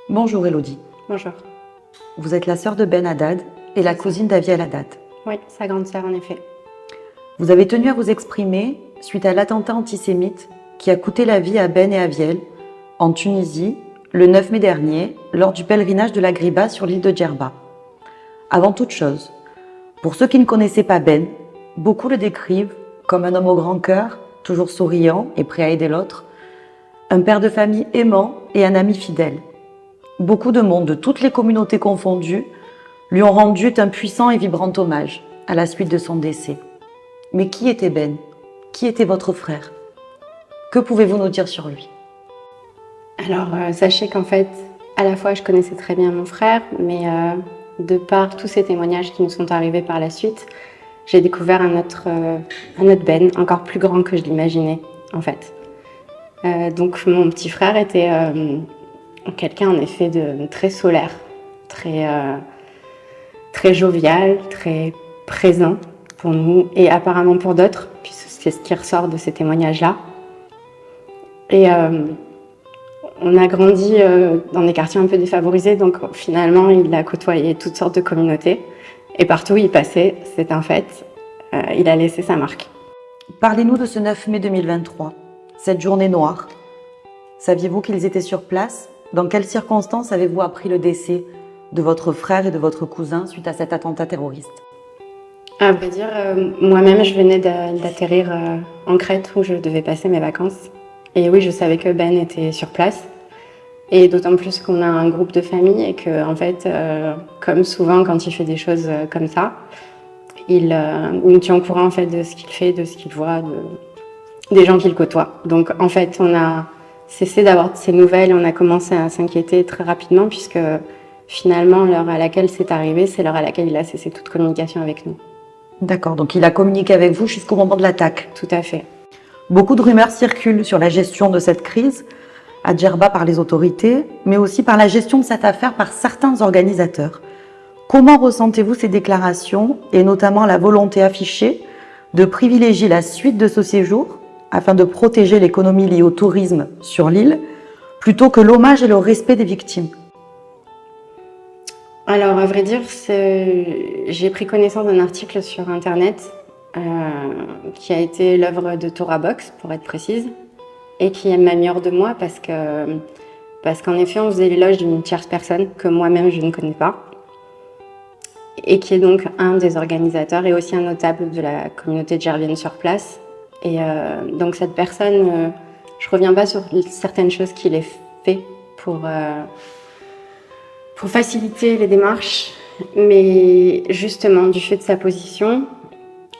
Bonjour Elodie, Bonjour. vous êtes la sœur de Ben Haddad et la cousine d'Aviel Haddad. Oui, sa grande sœur en effet. Vous avez tenu à vous exprimer suite à l'attentat antisémite qui a coûté la vie à Ben et Aviel en Tunisie le 9 mai dernier lors du pèlerinage de la Griba sur l'île de Djerba. Avant toute chose, pour ceux qui ne connaissaient pas Ben, beaucoup le décrivent comme un homme au grand cœur, toujours souriant et prêt à aider l'autre, un père de famille aimant et un ami fidèle. Beaucoup de monde, de toutes les communautés confondues, lui ont rendu un puissant et vibrant hommage à la suite de son décès. Mais qui était Ben? Qui était votre frère? Que pouvez-vous nous dire sur lui? Alors, sachez qu'en fait, à la fois je connaissais très bien mon frère, mais de par tous ces témoignages qui nous sont arrivés par la suite, j'ai découvert un autre Ben, encore plus grand que je l'imaginais, en fait. Donc mon petit frère était quelqu'un en effet de très solaire, très jovial, très présent pour nous et apparemment pour d'autres, puisque c'est ce qui ressort de ces témoignages-là. Et on a grandi dans des quartiers un peu défavorisés, donc finalement il a côtoyé toutes sortes de communautés. Et partout où il passait, c'est un fait, il a laissé sa marque. Parlez-nous de ce 9 mai 2023, cette journée noire. Saviez-vous qu'ils étaient sur place? Dans quelles circonstances avez-vous appris le décès de votre frère et de votre cousin suite à cet attentat terroriste? À vrai dire, moi-même, je venais d'atterrir en Crète où je devais passer mes vacances. Et oui, je savais que Ben était sur place. Et d'autant plus qu'on a un groupe de famille et que, en fait, comme souvent quand il fait des choses comme ça, il nous tient au courant en fait de ce qu'il fait, de ce qu'il voit, des gens qu'il côtoie. Donc, en fait, on a cessé d'avoir ces nouvelles et on a commencé à s'inquiéter très rapidement puisque finalement, l'heure à laquelle c'est arrivé, c'est l'heure à laquelle il a cessé toute communication avec nous. D'accord, donc il a communiqué avec vous jusqu'au moment de l'attaque. Tout à fait. Beaucoup de rumeurs circulent sur la gestion de cette crise à Djerba par les autorités, mais aussi par la gestion de cette affaire par certains organisateurs. Comment ressentez-vous ces déclarations et notamment la volonté affichée de privilégier la suite de ce séjour afin de protéger l'économie liée au tourisme sur l'île plutôt que l'hommage et le respect des victimes? Alors, à vrai dire, j'ai pris connaissance d'un article sur Internet qui a été l'œuvre de Torah Box, pour être précise, et qui m'a mis hors de moi parce qu'en effet, on faisait l'éloge d'une tierce personne que moi-même je ne connais pas, et qui est donc un des organisateurs et aussi un notable de la communauté djervienne sur place. Et donc cette personne, je reviens pas sur certaines choses qu'il ait fait pour faciliter les démarches, mais justement, du fait de sa position,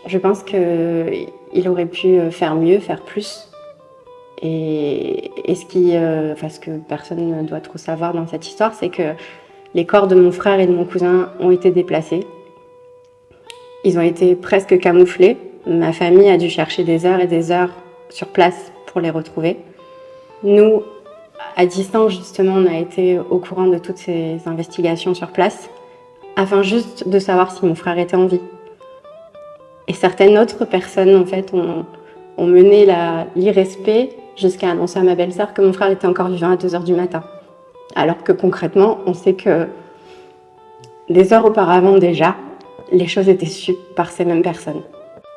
je pense qu'il aurait pu faire mieux, faire plus. Et ce que personne ne doit trop savoir dans cette histoire, c'est que les corps de mon frère et de mon cousin ont été déplacés. Ils ont été presque camouflés. Ma famille a dû chercher des heures et des heures sur place pour les retrouver. Nous, à distance, justement, on a été au courant de toutes ces investigations sur place, afin juste de savoir si mon frère était en vie. Et certaines autres personnes, en fait, ont mené l'irrespect jusqu'à annoncer à ma belle-sœur que mon frère était encore vivant à 2h du matin. Alors que concrètement, on sait que des heures auparavant déjà, les choses étaient sues par ces mêmes personnes.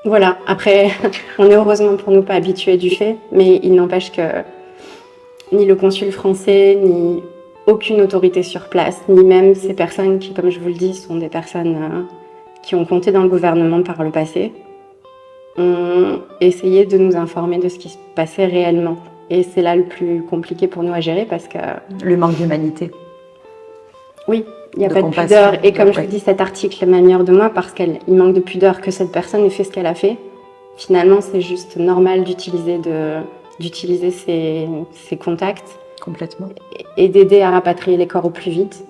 Voilà, après, on est heureusement pour nous pas habitués du fait, mais il n'empêche que ni le consul français, ni aucune autorité sur place, ni même ces personnes qui, comme je vous le dis, sont des personnes qui ont compté dans le gouvernement par le passé, ont essayé de nous informer de ce qui se passait réellement. Et c'est là le plus compliqué pour nous à gérer parce que... Le manque d'humanité. Oui, il n'y a pas de pudeur. Et comme je vous dis, cet article m'a mis hors de moi parce qu'il manque de pudeur que cette personne ait fait ce qu'elle a fait. Finalement, c'est juste normal d'utiliser ses contacts. Complètement. Et d'aider à rapatrier les corps au plus vite.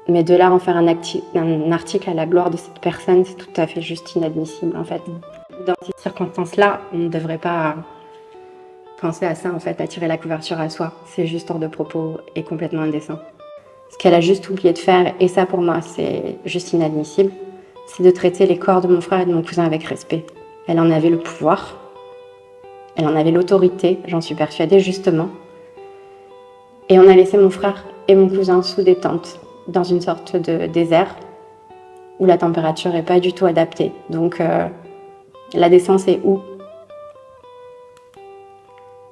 Mais de là en faire un article à la gloire de cette personne, c'est tout à fait juste inadmissible en fait. Dans ces circonstances-là, on ne devrait pas penser à ça en fait, à tirer la couverture à soi. C'est juste hors de propos et complètement indécent. Ce qu'elle a juste oublié de faire, et ça pour moi c'est juste inadmissible, c'est de traiter les corps de mon frère et de mon cousin avec respect. Elle en avait le pouvoir, elle en avait l'autorité, j'en suis persuadée justement. Et on a laissé mon frère et mon cousin sous des tentes, dans une sorte de désert, où la température n'est pas du tout adaptée. Donc la décence est où?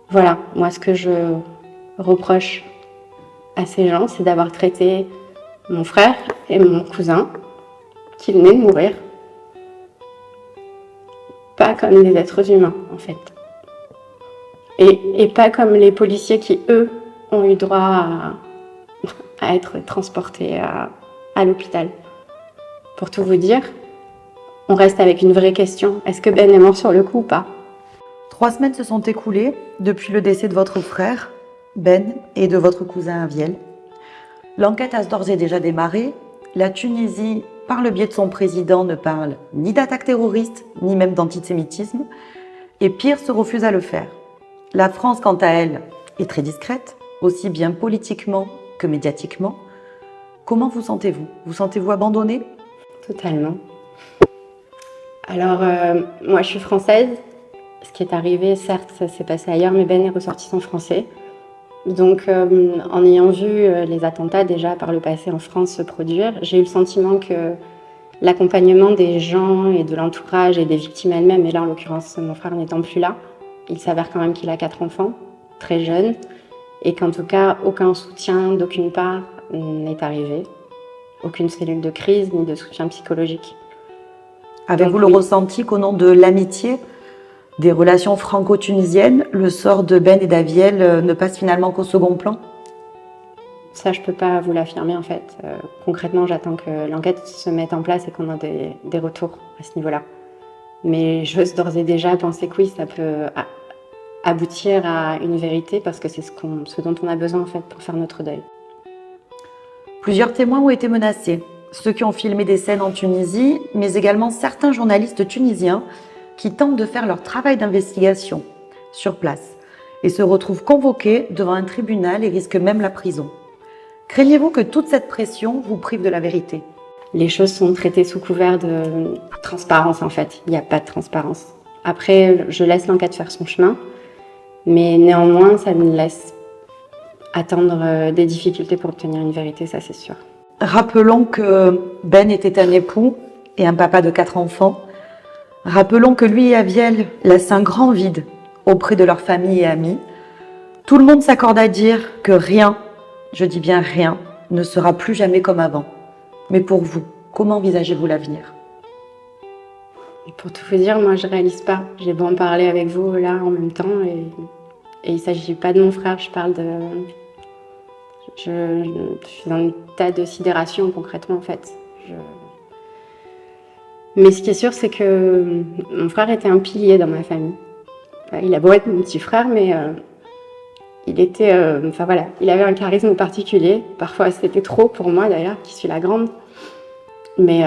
Voilà, moi ce que je reproche à ces gens, c'est d'avoir traité mon frère et mon cousin, qui venaient de mourir, pas comme des êtres humains en fait. Et pas comme les policiers qui, eux, ont eu droit à être transportés à l'hôpital. Pour tout vous dire, on reste avec une vraie question. Est-ce que Ben est mort sur le coup ou pas? 3 semaines se sont écoulées depuis le décès de votre frère, Ben, et de votre cousin Aviel. L'enquête a d'ores et déjà démarré. La Tunisie, par le biais de son président, ne parle ni d'attaque terroriste, ni même d'antisémitisme, et pire, se refuse à le faire. La France, quant à elle, est très discrète, aussi bien politiquement que médiatiquement. Comment vous sentez-vous? Vous sentez-vous abandonné? Totalement. Alors, moi je suis française. Ce qui est arrivé, certes, ça s'est passé ailleurs, mais Ben est ressortissant français. Donc, en ayant vu les attentats déjà par le passé en France se produire, j'ai eu le sentiment que l'accompagnement des gens et de l'entourage et des victimes elles-mêmes, et là en l'occurrence mon frère n'étant plus là, il s'avère quand même qu'il a 4 enfants, très jeunes, et qu'en tout cas aucun soutien d'aucune part n'est arrivé, aucune cellule de crise ni de soutien psychologique. Avez-vous le ressenti qu'au nom de l'amitié, des relations franco-tunisiennes, le sort de Ben et d'Aviel ne passe finalement qu'au second plan? Ça, je peux pas vous l'affirmer en fait. Concrètement, j'attends que l'enquête se mette en place et qu'on ait des retours à ce niveau-là. Mais j'ose d'ores et déjà penser que oui, ça peut aboutir à une vérité parce que c'est ce dont on a besoin en fait pour faire notre deuil. Plusieurs témoins ont été menacés. Ceux qui ont filmé des scènes en Tunisie, mais également certains journalistes tunisiens qui tentent de faire leur travail d'investigation sur place et se retrouvent convoqués devant un tribunal et risquent même la prison. Craignez-vous que toute cette pression vous prive de la vérité? Les choses sont traitées sous couvert de transparence en fait. Il n'y a pas de transparence. Après, je laisse l'enquête faire son chemin, mais néanmoins, ça me laisse attendre des difficultés pour obtenir une vérité, ça c'est sûr. Rappelons que Ben était un époux et un papa de 4 enfants. Rappelons que lui et Aviel laissent un grand vide auprès de leur famille et amis. Tout le monde s'accorde à dire que rien, je dis bien rien, ne sera plus jamais comme avant. Mais pour vous, comment envisagez-vous l'avenir? Pour tout vous dire, moi je réalise pas. J'ai beau en parler avec vous là en même temps et il s'agit pas de mon frère, je parle de... Je suis dans un état de sidération concrètement en fait. Mais ce qui est sûr, c'est que mon frère était un pilier dans ma famille. Il a beau être mon petit frère, mais il était, enfin voilà, il avait un charisme particulier. Parfois, c'était trop pour moi d'ailleurs, qui suis la grande. Mais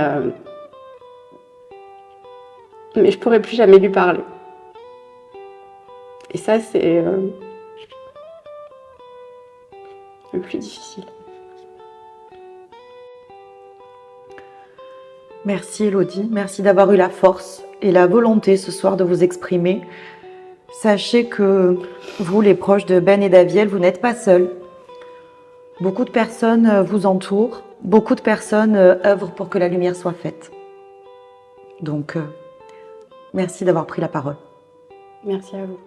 je pourrais plus jamais lui parler. Et ça, c'est le plus difficile. Merci Elodie, merci d'avoir eu la force et la volonté ce soir de vous exprimer. Sachez que vous, les proches de Ben et d'Aviel, vous n'êtes pas seuls. Beaucoup de personnes vous entourent, beaucoup de personnes œuvrent pour que la lumière soit faite. Donc, merci d'avoir pris la parole. Merci à vous.